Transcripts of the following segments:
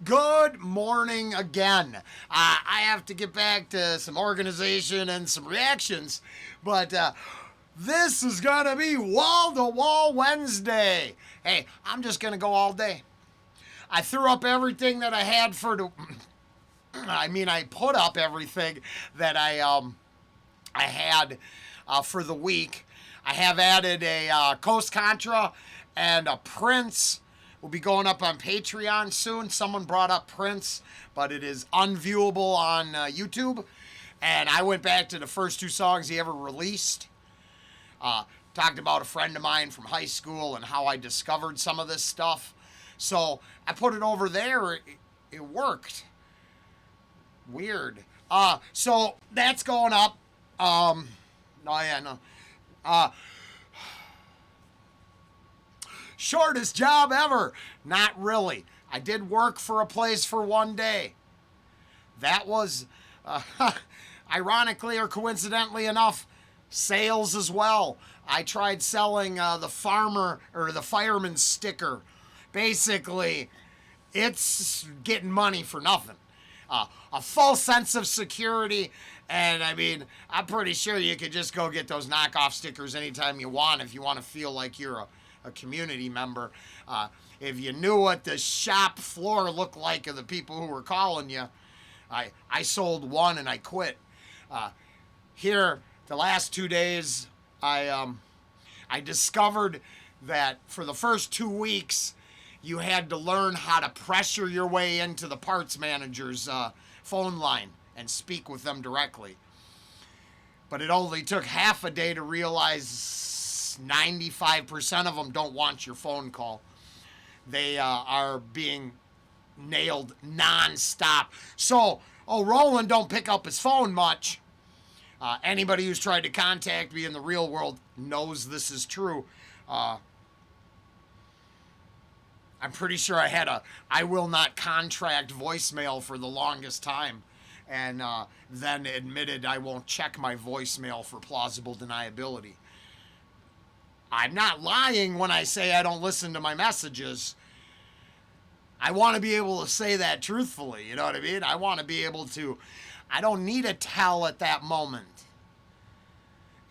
Good morning again. I have to get back to some organization and some reactions, but this is going to be wall to wall Wednesday. Hey, I'm just going to go all day. I threw up everything that I had for the. I put up everything that I had for the week. I have added a Coast Contra and a Prince. Will be going up on Patreon soon. Someone brought up Prince, but it is unviewable on YouTube. And I went back to the first two songs he ever released. Talked about a friend of mine from high school and how I discovered some of this stuff. So I put it over there. It worked. Weird. So that's going up. Oh yeah, no. Shortest job ever. Not really. I did work for a place for one day. That was, ironically or coincidentally enough, sales as well. I tried selling the farmer or the fireman sticker. Basically, it's getting money for nothing. A false sense of security, and I'm pretty sure you could just go get those knockoff stickers anytime you want if you want to feel like you're a community member. If you knew what the shop floor looked like of the people who were calling you, I sold one and I quit. Here, the last 2 days, I discovered that for the first 2 weeks, you had to learn how to pressure your way into the parts manager's phone line and speak with them directly. But it only took half a day to realize 95% of them don't want your phone call. They are being nailed nonstop. So, Roland don't pick up his phone much. Anybody who's tried to contact me in the real world knows this is true. I'm pretty sure I had a I will not contract voicemail for the longest time, and then admitted I won't check my voicemail for plausible deniability. I'm not lying when I say I don't listen to my messages. I want to be able to say that truthfully, you know what I mean? I want to be able to, I don't need a tell at that moment.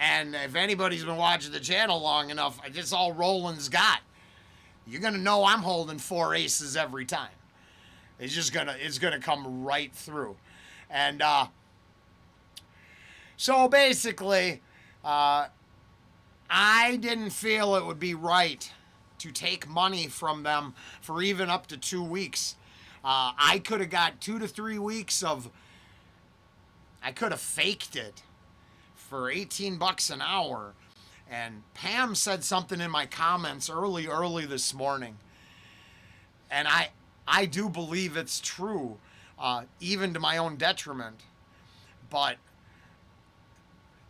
And if anybody's been watching the channel long enough, it's all Roland's got. You're gonna know I'm holding four aces every time. It's gonna come right through, and so basically, I didn't feel it would be right to take money from them for even up to 2 weeks. I could have got 2 to 3 weeks of. I could have faked it for $18 an hour. And Pam said something in my comments early this morning. And I do believe it's true, even to my own detriment. But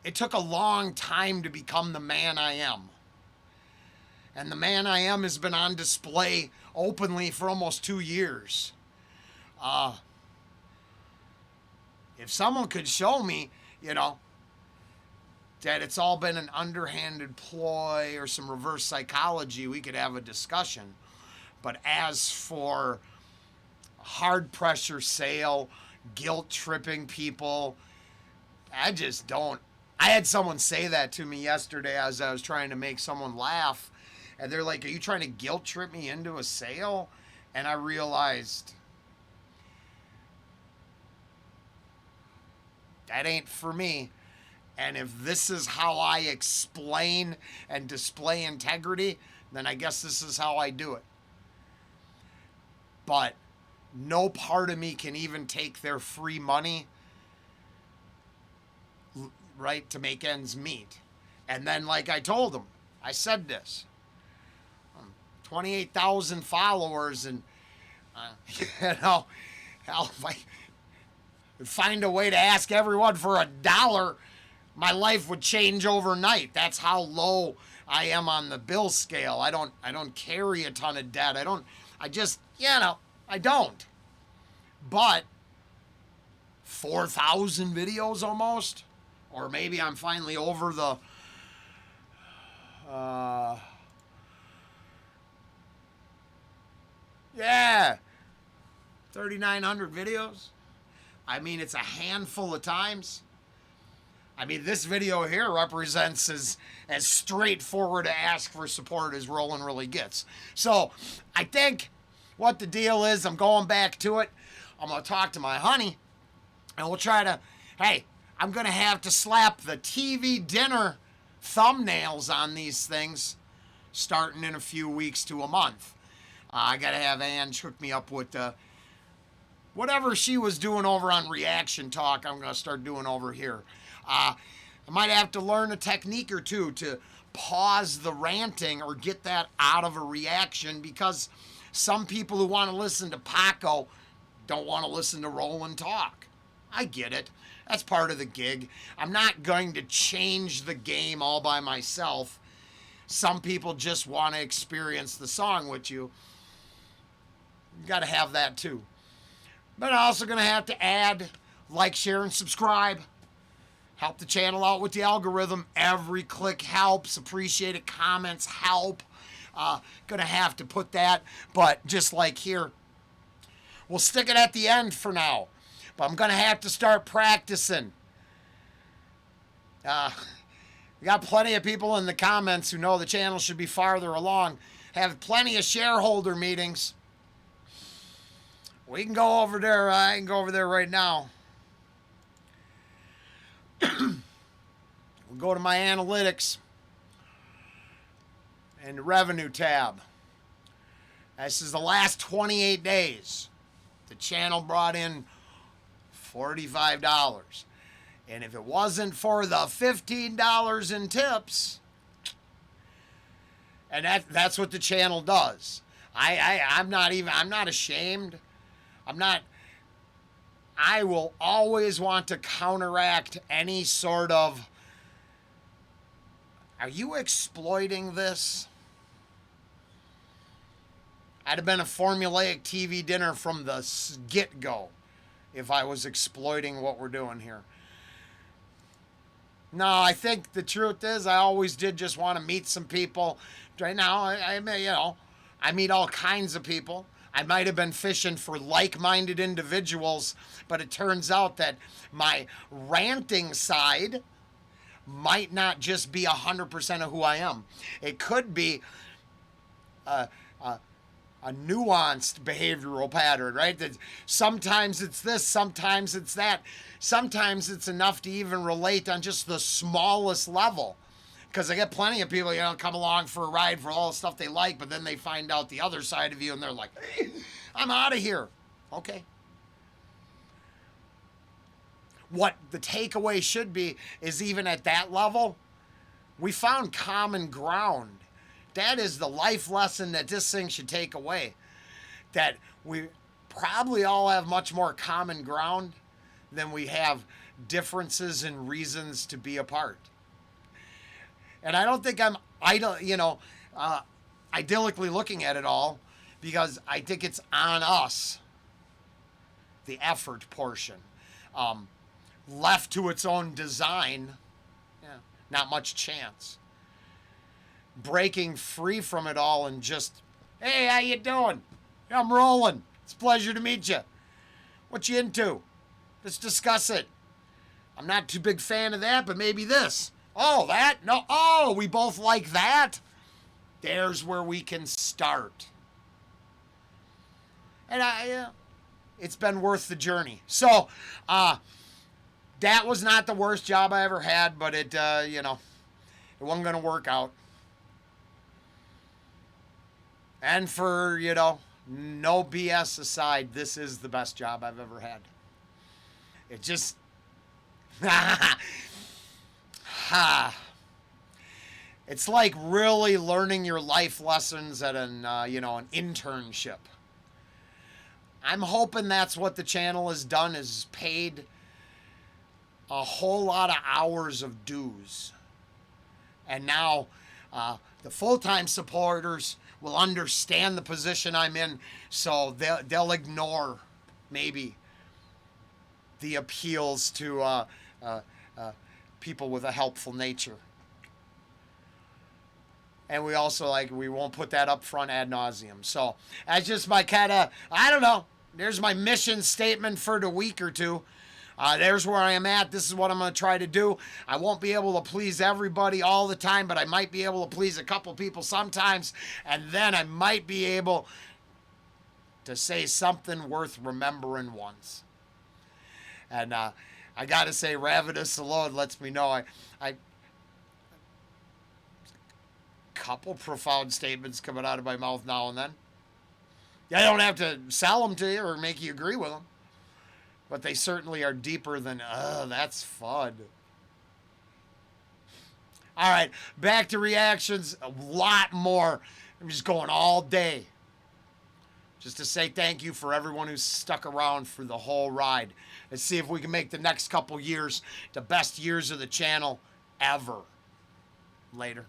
it took a long time to become the man I am. And the man I am has been on display openly for almost 2 years. If someone could show me, that it's all been an underhanded ploy or some reverse psychology, we could have a discussion. But as for hard pressure sale, guilt tripping people, I just don't. I had someone say that to me yesterday as I was trying to make someone laugh. And they're like, "Are you trying to guilt trip me into a sale?" And I realized that ain't for me. And if this is how I explain and display integrity, then I guess this is how I do it. But no part of me can even take their free money, right, to make ends meet. And then, like I told them, I said this 28,000 followers, and, hell, if I find a way to ask everyone for $1, my life would change overnight. That's how low I am on the bill scale. I don't carry a ton of debt. I don't. But 4,000 videos almost, or maybe I'm finally over the. Yeah, 3,900 videos. I mean, it's a handful of times. I mean, this video here represents as straightforward to ask for support as Roland really gets. So I think what the deal is, I'm going back to it. I'm going to talk to my honey, and we'll try to, hey, I'm going to have to slap the TV dinner thumbnails on these things starting in a few weeks to a month. I got to have Ange hook me up with whatever she was doing over on Reaction Talk, I'm going to start doing over here. I might have to learn a technique or two to pause the ranting or get that out of a reaction, because some people who want to listen to Paco don't want to listen to Roland talk. I get it. That's part of the gig. I'm not going to change the game all by myself. Some people just want to experience the song with you. You got to have that too. But I'm also going to have to add, like, share, and subscribe. Help the channel out with the algorithm. Every click helps. Appreciate it. Comments help. Going to have to put that. But just like here, we'll stick it at the end for now. But I'm going to have to start practicing. We got plenty of people in the comments who know the channel should be farther along. Have plenty of shareholder meetings. We can go over there. I can go over there right now. We'll go to my analytics and the revenue tab. This is the last 28 days. The channel brought in $45. And if it wasn't for the $15 in tips, and that's what the channel does. I'm not ashamed. I will always want to counteract any sort of, are you exploiting this? I'd have been a formulaic TV dinner from the get-go if I was exploiting what we're doing here. No, I think the truth is I always did just want to meet some people. Right now, I meet all kinds of people. I might have been fishing for like-minded individuals, but it turns out that my ranting side might not just be 100% of who I am. It could be a nuanced behavioral pattern, right? That sometimes it's this, sometimes it's that. Sometimes it's enough to even relate on just the smallest level. Because I get plenty of people, come along for a ride for all the stuff they like, but then they find out the other side of you and they're like, hey, I'm out of here. Okay. What the takeaway should be is, even at that level, we found common ground. That is the life lesson that this thing should take away. That we probably all have much more common ground than we have differences and reasons to be apart. And I don't think I'm idyllically looking at it all, because I think it's on us, the effort portion. Left to its own design, not much chance. Breaking free from it all and just, hey, how you doing? I'm Roland. It's a pleasure to meet you. What you into? Let's discuss it. I'm not too big fan of that, but maybe this. Oh, that? No. Oh, we both like that? There's where we can start. And it's been worth the journey. So, that was not the worst job I ever had, but it wasn't going to work out. And for, no BS aside, this is the best job I've ever had. It just, it's like really learning your life lessons at an internship. I'm hoping that's what the channel has done, is paid a whole lot of hours of dues. And now the full-time supporters will understand the position I'm in, so they'll ignore maybe the appeals to people with a helpful nature. And we also, we won't put that up front ad nauseum. So that's just my kind of, I don't know. there's my mission statement for the week or two. There's where I am at. This is what I'm going to try to do. I won't be able to please everybody all the time, but I might be able to please a couple people sometimes. And then I might be able to say something worth remembering once. And I got to say, Ravenous alone lets me know I couple profound statements coming out of my mouth now and then. I don't have to sell them to you or make you agree with them. But they certainly are deeper than, that's fun. All right, back to reactions. A lot more. I'm just going all day. Just to say thank you for everyone who's stuck around for the whole ride. Let's see if we can make the next couple years the best years of the channel ever. Later.